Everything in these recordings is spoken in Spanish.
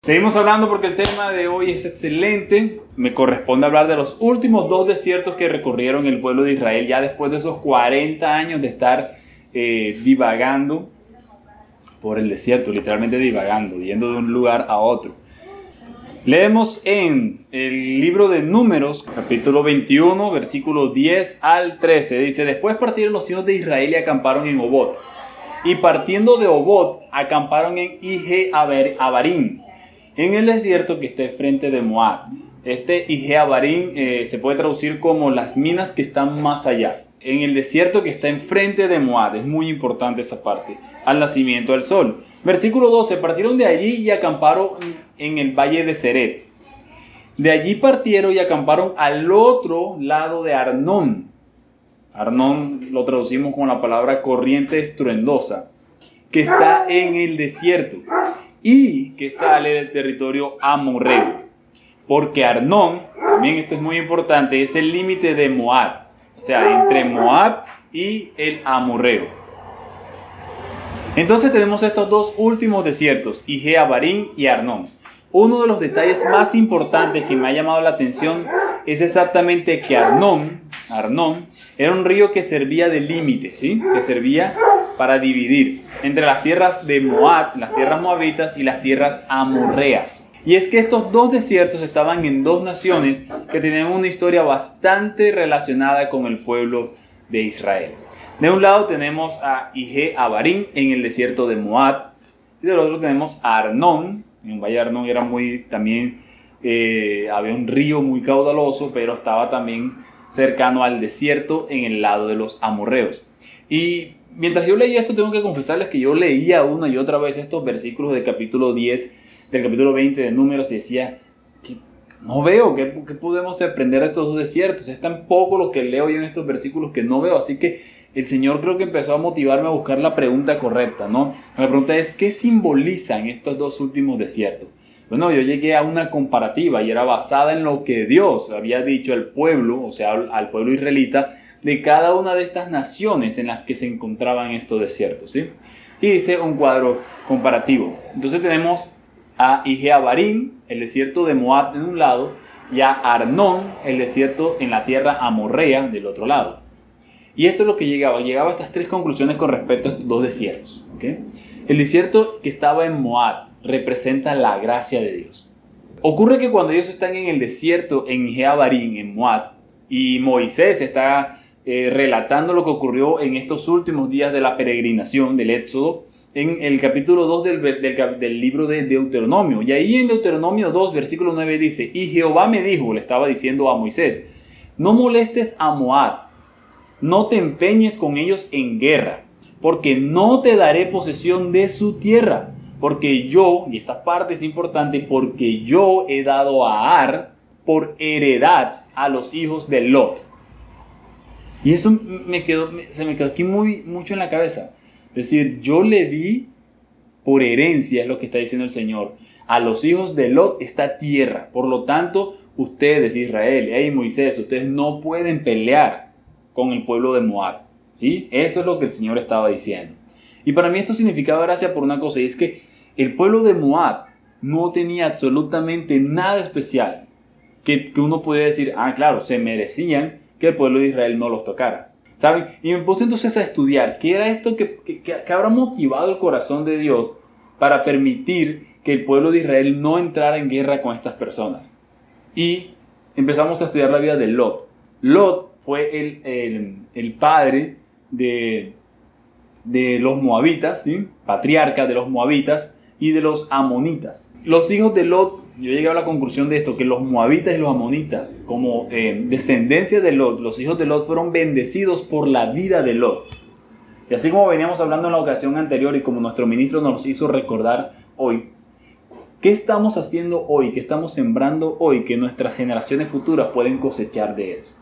Seguimos hablando porque el tema de hoy es excelente. Me corresponde hablar de los últimos 2 desiertos que recorrieron el pueblo de Israel ya después de esos 40 años de estar divagando por el desierto, literalmente divagando, yendo de un lugar a otro. Leemos en el libro de Números, capítulo 21, versículos 10 al 13. Dice: Después partieron los hijos de Israel y acamparon en Obot. Y partiendo de Obot, acamparon en Ije-Abarim, en el desierto que está enfrente de Moab. Este Ije-Abarim se puede traducir como las minas que están más allá. En el desierto que está enfrente de Moab. Es muy importante esa parte. Al nacimiento del sol. Versículo 12. Partieron de allí y acamparon en el valle de Seret. De allí partieron y acamparon al otro lado de Arnón. Arnón lo traducimos con la palabra corriente estruendosa, que está en el desierto y que sale del territorio amorreo. Porque Arnón, también esto es muy importante, es el límite de Moab. O sea, entre Moab y el amorreo. Entonces tenemos estos dos últimos desiertos, Ije-Abarim y Arnón. Uno de los detalles más importantes que me ha llamado la atención es exactamente que Arnón era un río que servía de límite, ¿sí? Que servía para dividir entre las tierras de Moab, las tierras moabitas y las tierras amorreas. Y es que estos dos desiertos estaban en dos naciones que tenían una historia bastante relacionada con el pueblo de Israel. De un lado tenemos a Ije-Abarim en el desierto de Moab, y del otro tenemos a Arnón. En el valle de Arnón era había un río muy caudaloso, pero estaba también cercano al desierto en el lado de los amorreos. Y mientras yo leía esto, tengo que confesarles que yo leía una y otra vez estos versículos del capítulo 10, del capítulo 20 de Números, y decía, no veo qué podemos aprender de estos dos desiertos. Es tan poco lo que leo yo en estos versículos que no veo. Así que el Señor creo que empezó a motivarme a buscar la pregunta correcta, ¿no? La pregunta es, ¿qué simbolizan estos dos últimos desiertos? Bueno, yo llegué a una comparativa y era basada en lo que Dios había dicho al pueblo, o sea, al pueblo israelita, de cada una de estas naciones en las que se encontraban estos desiertos, ¿sí? Y hice un cuadro comparativo. Entonces tenemos a Ije-Abarim, el desierto de Moab en un lado, y a Arnón, el desierto en la tierra amorrea del otro lado. Y esto es lo que llegaba a estas tres conclusiones con respecto a estos dos desiertos, ¿okay? El desierto que estaba en Moab representa la gracia de Dios. Ocurre que cuando ellos están en el desierto en Ije-Abarim, en Moab, y Moisés está relatando lo que ocurrió en estos últimos días de la peregrinación, del Éxodo, en el capítulo 2 del libro de Deuteronomio. Y ahí en Deuteronomio 2, versículo 9 dice: Y Jehová me dijo, le estaba diciendo a Moisés, no molestes a Moab, no te empeñes con ellos en guerra, porque no te daré posesión de su tierra, porque yo, y esta parte es importante, porque yo he dado a Ar por heredad a los hijos de Lot. Y eso se me quedó aquí mucho en la cabeza. Es decir, yo le di por herencia, es lo que está diciendo el Señor, a los hijos de Lot esta tierra. Por lo tanto, ustedes, Israel, Moisés, ustedes no pueden pelear con el pueblo de Moab, ¿sí? Eso es lo que el Señor estaba diciendo. Y para mí esto significaba gracia por una cosa, y es que el pueblo de Moab no tenía absolutamente nada especial que uno pudiera decir, claro, se merecían que el pueblo de Israel no los tocara, ¿saben? Y me puse entonces a estudiar qué era esto que habrá motivado el corazón de Dios para permitir que el pueblo de Israel no entrara en guerra con estas personas. Y empezamos a estudiar la vida de Lot. Lot fue el padre de los moabitas, ¿sí? Patriarca de los moabitas y de los amonitas. Los hijos de Lot, yo llegué a la conclusión de esto, que los moabitas y los amonitas, como descendencia de Lot, los hijos de Lot fueron bendecidos por la vida de Lot. Y así como veníamos hablando en la ocasión anterior y como nuestro ministro nos hizo recordar hoy, ¿qué estamos haciendo hoy? ¿Qué estamos sembrando hoy que nuestras generaciones futuras pueden cosechar de eso?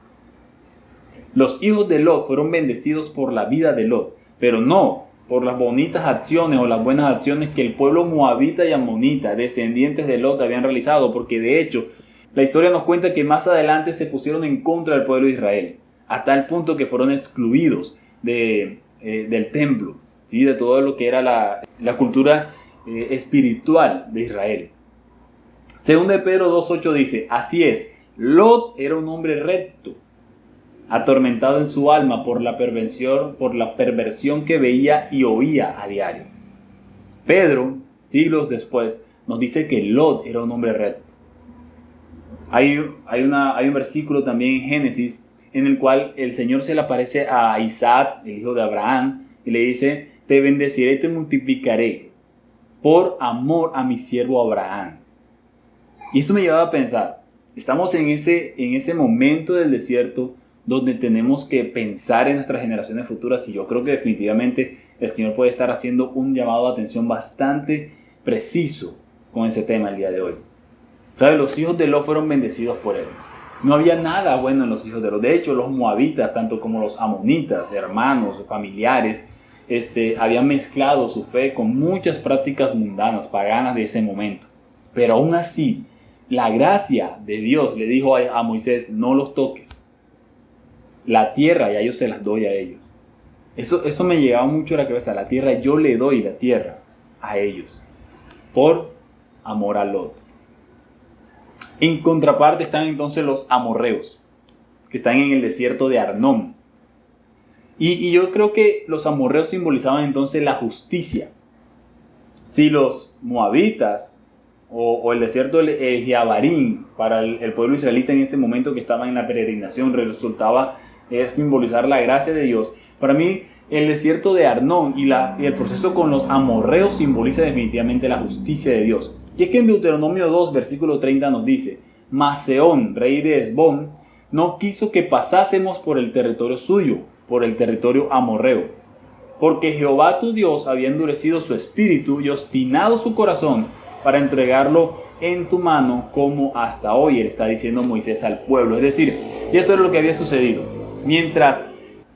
Los hijos de Lot fueron bendecidos por la vida de Lot, pero no por las bonitas acciones o las buenas acciones que el pueblo moabita y amonita, descendientes de Lot, habían realizado, porque de hecho la historia nos cuenta que más adelante se pusieron en contra del pueblo de Israel, hasta el punto que fueron excluidos del templo, ¿sí? De todo lo que era la cultura espiritual de Israel. Según de Pedro 2:8 dice, así es, Lot era un hombre recto, atormentado en su alma por la perversión que veía y oía a diario. Pedro, siglos después, nos dice que Lot era un hombre recto. Hay un versículo también en Génesis en el cual el Señor se le aparece a Isaac, el hijo de Abraham, y le dice, te bendeciré y te multiplicaré por amor a mi siervo Abraham. Y esto me llevaba a pensar, estamos en ese momento del desierto donde tenemos que pensar en nuestras generaciones futuras, y yo creo que definitivamente el Señor puede estar haciendo un llamado de atención bastante preciso con ese tema el día de hoy. ¿Sabes? Los hijos de Lot fueron bendecidos por él. No había nada bueno en los hijos de Lot. De hecho, los moabitas, tanto como los amonitas, hermanos, familiares, habían mezclado su fe con muchas prácticas mundanas, paganas de ese momento. Pero aún así, la gracia de Dios le dijo a Moisés, no los toques. La tierra ya yo se las doy a ellos. Eso me llegaba mucho a la cabeza. La tierra, yo le doy la tierra a ellos. Por amor a Lot. En contraparte están entonces los amorreos, que están en el desierto de Arnón. Y yo creo que los amorreos simbolizaban entonces la justicia. Si los moabitas o el desierto de Jeabarín para el pueblo israelita en ese momento que estaba en la peregrinación resultaba simbolizar la gracia de Dios, para mí el desierto de Arnón y el proceso con los amorreos simboliza definitivamente la justicia de Dios. Y es que en Deuteronomio 2, versículo 30 nos dice, mas Sehón, rey de Hesbón, no quiso que pasásemos por el territorio suyo, por el territorio amorreo, porque Jehová tu Dios había endurecido su espíritu y obstinado su corazón para entregarlo en tu mano, como hasta hoy le está diciendo Moisés al pueblo. Es decir, y esto era lo que había sucedido. Mientras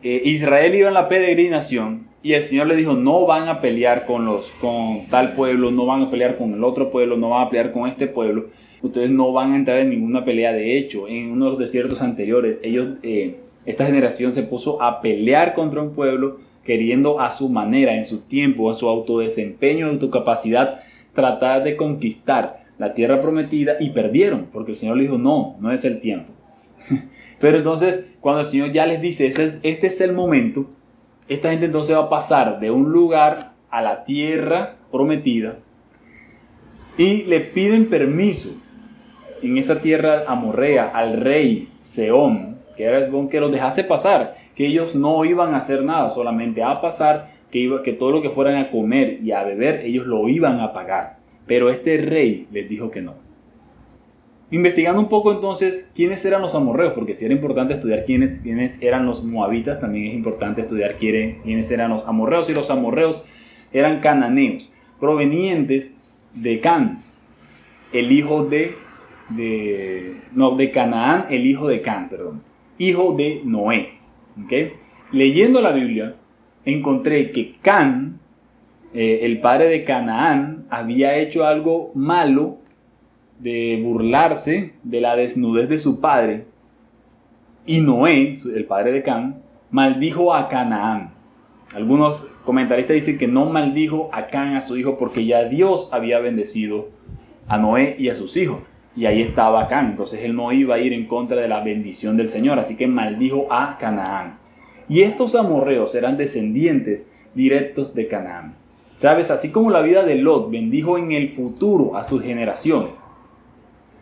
Israel iba en la peregrinación, y el Señor le dijo, no van a pelear con tal pueblo, no van a pelear con el otro pueblo, no van a pelear con este pueblo. Ustedes no van a entrar en ninguna pelea. De hecho, en uno de los desiertos anteriores, esta generación se puso a pelear contra un pueblo, queriendo a su manera, en su tiempo, en su autodesempeño, en su capacidad, tratar de conquistar la tierra prometida, y perdieron, porque el Señor le dijo, no es el tiempo. Pero entonces, cuando el Señor ya les dice, este es el momento, esta gente entonces va a pasar de un lugar a la tierra prometida y le piden permiso en esa tierra amorrea al rey Sehón, que era Hesbón, que los dejase pasar, que ellos no iban a hacer nada, solamente a pasar, que todo lo que fueran a comer y a beber, ellos lo iban a pagar. Pero este rey les dijo que no. Investigando un poco entonces quiénes eran los amorreos, porque si era importante estudiar quiénes eran los moabitas, también es importante estudiar quiénes eran los amorreos. Y los amorreos eran cananeos, provenientes de Can, el hijo de Canaán, el hijo de Can, hijo de Noé. ¿Okay? Leyendo la Biblia, encontré que Can, el padre de Canaán, había hecho algo malo de burlarse de la desnudez de su padre, y Noé, el padre de Can, maldijo a Canaán. Algunos comentaristas dicen que no maldijo a Can, a su hijo, porque ya Dios había bendecido a Noé y a sus hijos, y ahí estaba Can, entonces él no iba a ir en contra de la bendición del Señor, así que maldijo a Canaán. Y estos amorreos eran descendientes directos de Canaán. ¿Sabes? Así como la vida de Lot bendijo en el futuro a sus generaciones,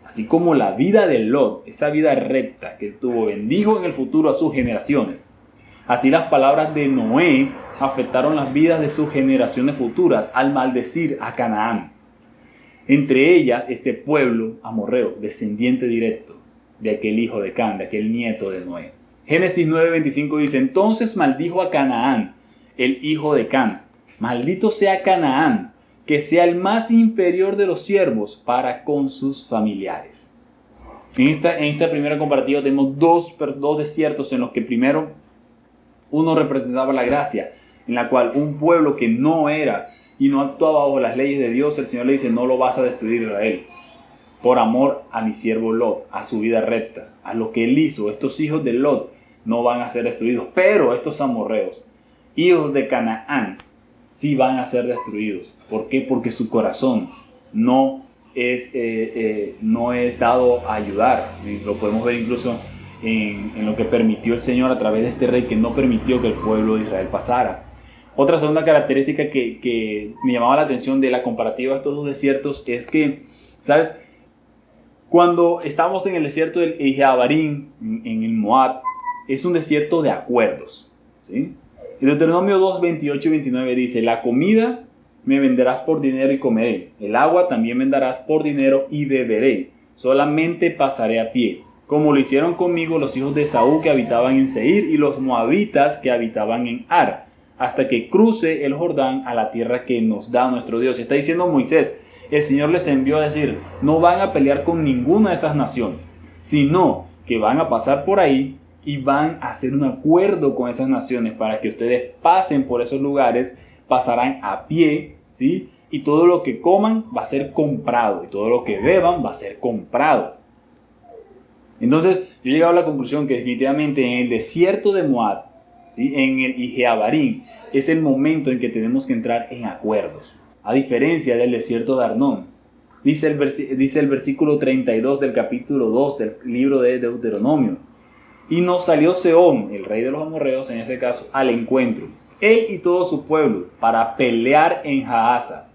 así como la vida de Lot, esa vida recta que tuvo, bendijo en el futuro a sus generaciones, así las palabras de Noé afectaron las vidas de sus generaciones futuras al maldecir a Canaán. Entre ellas, este pueblo amorreo, descendiente directo de aquel hijo de Can, de aquel nieto de Noé. Génesis 9:25 dice, entonces maldijo a Canaán, el hijo de Can. Maldito sea Canaán, que sea el más inferior de los siervos para con sus familiares. En esta primera comparativa tenemos dos desiertos en los que primero uno representaba la gracia, en la cual un pueblo que no era y no actuaba bajo las leyes de Dios, el Señor le dice, no lo vas a destruir, Israel, por amor a mi siervo Lot, a su vida recta, a lo que él hizo. Estos hijos de Lot no van a ser destruidos, pero estos amorreos, hijos de Canaán, sí van a ser destruidos. ¿Por qué? Porque su corazón no no es dado a ayudar. Y lo podemos ver incluso en lo que permitió el Señor a través de este rey que no permitió que el pueblo de Israel pasara. Otra segunda característica que me llamaba la atención de la comparativa de estos dos desiertos es que, ¿sabes? Cuando estamos en el desierto del Jeabarim, en el Moab, es un desierto de acuerdos, ¿sí? En Deuteronomio 2, 28 y 29 dice: la comida me venderás por dinero y comeré, el agua también venderás por dinero y beberé, solamente pasaré a pie, como lo hicieron conmigo los hijos de Esaú que habitaban en Seir y los moabitas que habitaban en Ar, hasta que cruce el Jordán a la tierra que nos da nuestro Dios. Está diciendo Moisés, el Señor les envió a decir, no van a pelear con ninguna de esas naciones, sino que van a pasar por ahí y van a hacer un acuerdo con esas naciones para que ustedes pasen por esos lugares, pasarán a pie, ¿sí? Y todo lo que coman va a ser comprado, y todo lo que beban va a ser comprado. Entonces, yo he llegado a la conclusión que definitivamente en el desierto de Moab, ¿sí? En el Jeabarim, es el momento en que tenemos que entrar en acuerdos. A diferencia del desierto de Arnón, dice el versículo 32 del capítulo 2 del libro de Deuteronomio. Y nos salió Sehón, el rey de los amorreos en ese caso, al encuentro, él y todo su pueblo, para pelear en Jahaza.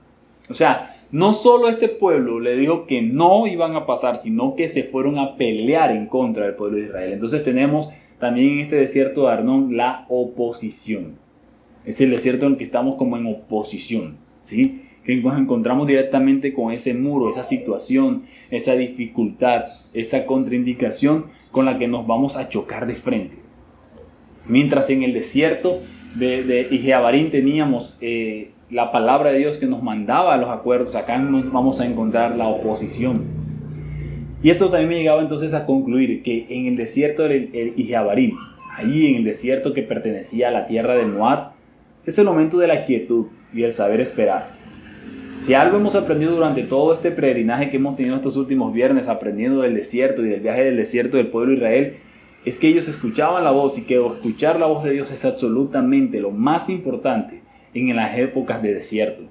O sea, no solo este pueblo le dijo que no iban a pasar, sino que se fueron a pelear en contra del pueblo de Israel. Entonces tenemos también en este desierto de Arnón la oposición. Es el desierto en el que estamos como en oposición, ¿sí? Que nos encontramos directamente con ese muro, esa situación, esa dificultad, esa contraindicación con la que nos vamos a chocar de frente. Mientras en el desierto de Jeabarim teníamos la palabra de Dios que nos mandaba a los acuerdos, acá nos vamos a encontrar la oposición. Y esto también me llegaba entonces a concluir que en el desierto de Jeabarim, ahí en el desierto que pertenecía a la tierra de Moab, es el momento de la quietud y el saber esperar. Si algo hemos aprendido durante todo este peregrinaje que hemos tenido estos últimos viernes, aprendiendo del desierto y del viaje del desierto del pueblo de Israel, es que ellos escuchaban la voz y que escuchar la voz de Dios es absolutamente lo más importante en las épocas de desierto.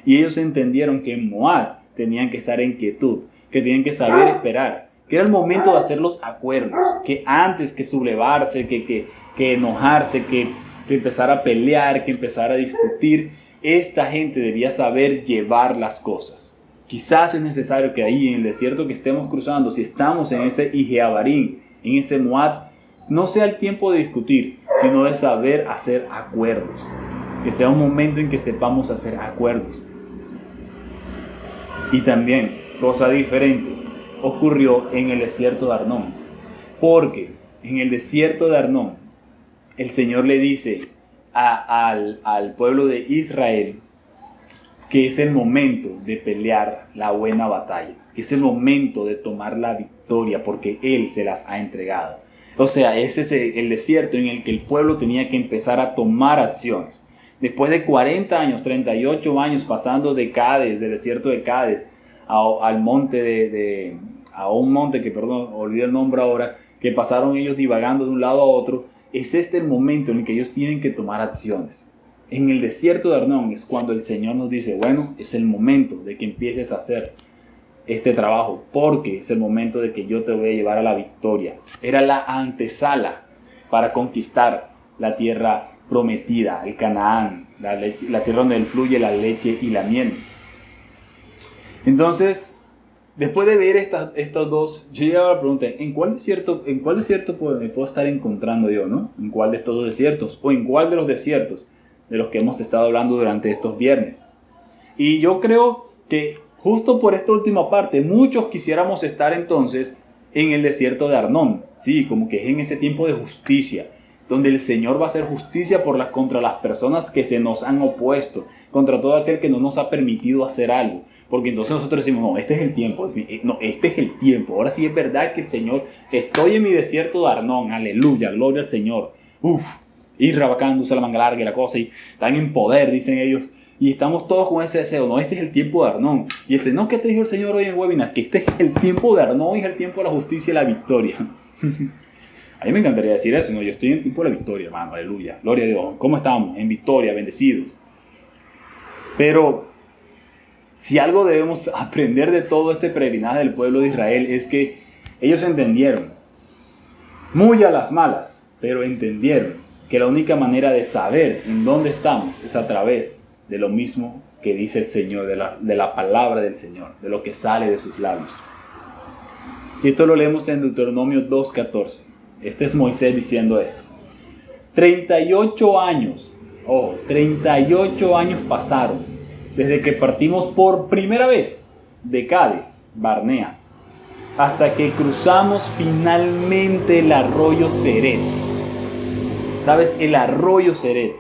Y ellos entendieron que en Moab tenían que estar en quietud, que tenían que saber esperar, que era el momento de hacer los acuerdos, que antes que sublevarse, que enojarse, que empezar a pelear, que empezar a discutir, esta gente debía saber llevar las cosas. Quizás es necesario que ahí en el desierto que estemos cruzando, si estamos en ese Jeabarim, en ese Moab, no sea el tiempo de discutir, sino de saber hacer acuerdos. Que sea un momento en que sepamos hacer acuerdos. Y también, cosa diferente, ocurrió en el desierto de Arnón. Porque en el desierto de Arnón, el Señor le dice al pueblo de Israel que es el momento de pelear la buena batalla, que es el momento de tomar la victoria porque Él se las ha entregado. O sea, ese es el desierto en el que el pueblo tenía que empezar a tomar acciones. Después de 40 años, 38 años pasando de Cádiz, del desierto de Cádiz, al monte a un monte que, perdón, olvidé el nombre ahora, que pasaron ellos divagando de un lado a otro, es este el momento en el que ellos tienen que tomar acciones. En el desierto de Arnón es cuando el Señor nos dice, bueno, es el momento de que empieces a hacer este trabajo, porque es el momento de que yo te voy a llevar a la victoria. Era la antesala para conquistar la tierra prometida, el Canaán, la tierra donde fluye la leche y la miel. Entonces, después de ver estos dos, yo llegaba a la pregunta, ¿en cuál desierto me puedo estar encontrando yo, ¿no? ¿En cuál de estos dos desiertos? ¿O en cuál de los desiertos de los que hemos estado hablando durante estos viernes? Y yo creo que justo por esta última parte, muchos quisiéramos estar entonces en el desierto de Arnón, sí, como que es en ese tiempo de justicia, donde el Señor va a hacer justicia contra las personas que se nos han opuesto, contra todo aquel que no nos ha permitido hacer algo. Porque entonces nosotros decimos, no, este es el tiempo, ahora sí es verdad que el Señor, estoy en mi desierto de Arnón, aleluya, gloria al Señor, y rabacando, usa la manga larga y la cosa, y están en poder, dicen ellos, y estamos todos con ese deseo, no, este es el tiempo de Arnón, y no, ¿qué te dijo el Señor hoy en el webinar? Que este es el tiempo de Arnón, y es el tiempo de la justicia y la victoria. A mí me encantaría decir eso, no, yo estoy en el tiempo de la victoria, hermano, aleluya, gloria a Dios, ¿cómo estamos? En victoria, bendecidos. Pero Si algo debemos aprender de todo este peregrinaje del pueblo de Israel es que ellos entendieron, muy a las malas, pero entendieron que la única manera de saber en dónde estamos es a través de lo mismo que dice el Señor, de la palabra del Señor, de lo que sale de sus labios. Y esto lo leemos en Deuteronomio 2:14. Este es Moisés diciendo esto. 38 años 38 años pasaron desde que partimos por primera vez de Cades Barnea hasta que cruzamos finalmente el arroyo Ceret. ¿Sabes? El arroyo Ceret.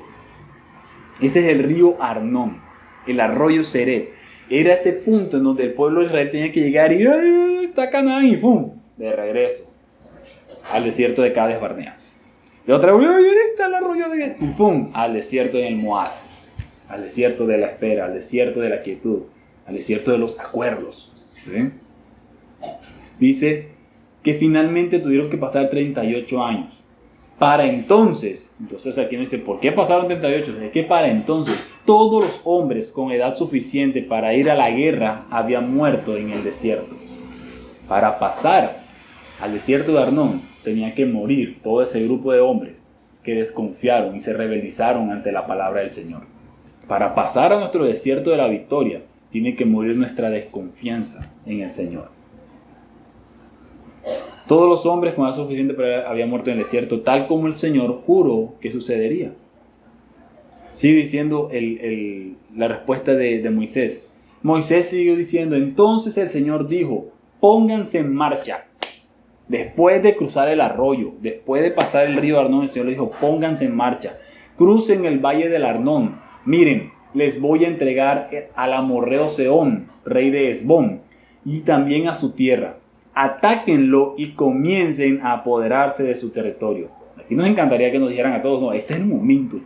Ese es el río Arnón. El arroyo Ceret. Era ese punto en donde el pueblo de Israel tenía que llegar y ¡ay, está Canaán! Y ¡pum! De regreso al desierto de Cades Barnea. Y otra vez, ¡ay, está el arroyo de... y ¡pum! Al desierto en el Moab. Al desierto de la espera, al desierto de la quietud, al desierto de los acuerdos. ¿Sí? Dice que finalmente tuvieron que pasar 38 años. Para entonces aquí nos dice, ¿por qué pasaron 38? Es que para entonces todos los hombres con edad suficiente para ir a la guerra habían muerto en el desierto. Para pasar al desierto de Arnón tenía que morir todo ese grupo de hombres que desconfiaron y se rebelizaron ante la palabra del Señor. Para pasar a nuestro desierto de la victoria tiene que morir nuestra desconfianza en el Señor. Todos los hombres con edad suficiente habían muerto en el desierto, tal como el Señor juró que sucedería. Sigue diciendo la respuesta de Moisés. Moisés siguió diciendo, entonces el Señor dijo, pónganse en marcha. Después de cruzar el arroyo, después de pasar el río Arnón, el Señor le dijo, pónganse en marcha. Crucen el valle del Arnón. Miren, les voy a entregar al amorreo Sehón, rey de Hesbón, y también a su tierra. Atáquenlo y comiencen a apoderarse de su territorio. Aquí nos encantaría que nos dijeran a todos, no, este es el momento,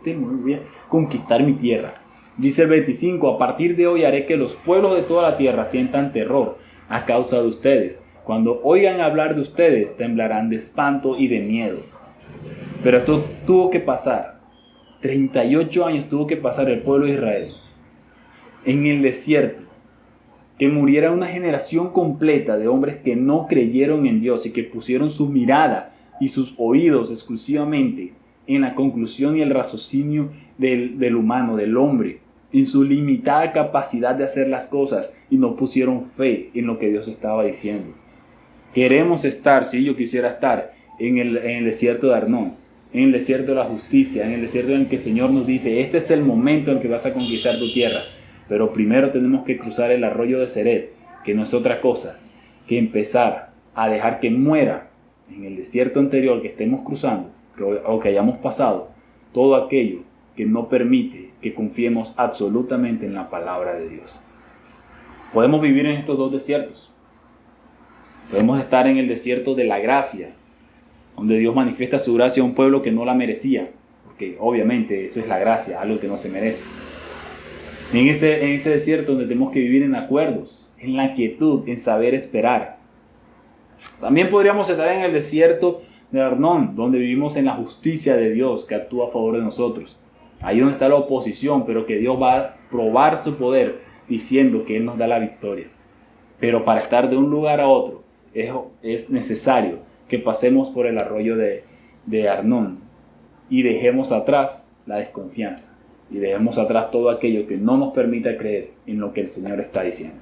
voy a conquistar mi tierra. Dice el 25, a partir de hoy haré que los pueblos de toda la tierra sientan terror a causa de ustedes. Cuando oigan hablar de ustedes, temblarán de espanto y de miedo. Pero esto tuvo que pasar. 38 años tuvo que pasar el pueblo de Israel en el desierto. Que muriera una generación completa de hombres que no creyeron en Dios y que pusieron su mirada y sus oídos exclusivamente en la conclusión y el raciocinio del humano, del hombre, en su limitada capacidad de hacer las cosas y no pusieron fe en lo que Dios estaba diciendo. Queremos estar, si yo quisiera estar en el desierto de Arnón, en el desierto de la justicia, en el desierto en el que el Señor nos dice, este es el momento en que vas a conquistar tu tierra. Pero primero tenemos que cruzar el arroyo de Ceret, que no es otra cosa que empezar a dejar que muera en el desierto anterior que estemos cruzando o que hayamos pasado todo aquello que no permite que confiemos absolutamente en la palabra de Dios. Podemos vivir en estos dos desiertos. Podemos estar en el desierto de la gracia, donde Dios manifiesta su gracia a un pueblo que no la merecía, porque obviamente eso es la gracia, algo que no se merece. En ese desierto donde tenemos que vivir en acuerdos, en la quietud, en saber esperar. También podríamos estar en el desierto de Arnón, donde vivimos en la justicia de Dios que actúa a favor de nosotros. Ahí donde está la oposición, pero que Dios va a probar su poder diciendo que Él nos da la victoria. Pero para estar de un lugar a otro es necesario que pasemos por el arroyo de Arnón y dejemos atrás la desconfianza. Y dejemos atrás todo aquello que no nos permita creer en lo que el Señor está diciendo.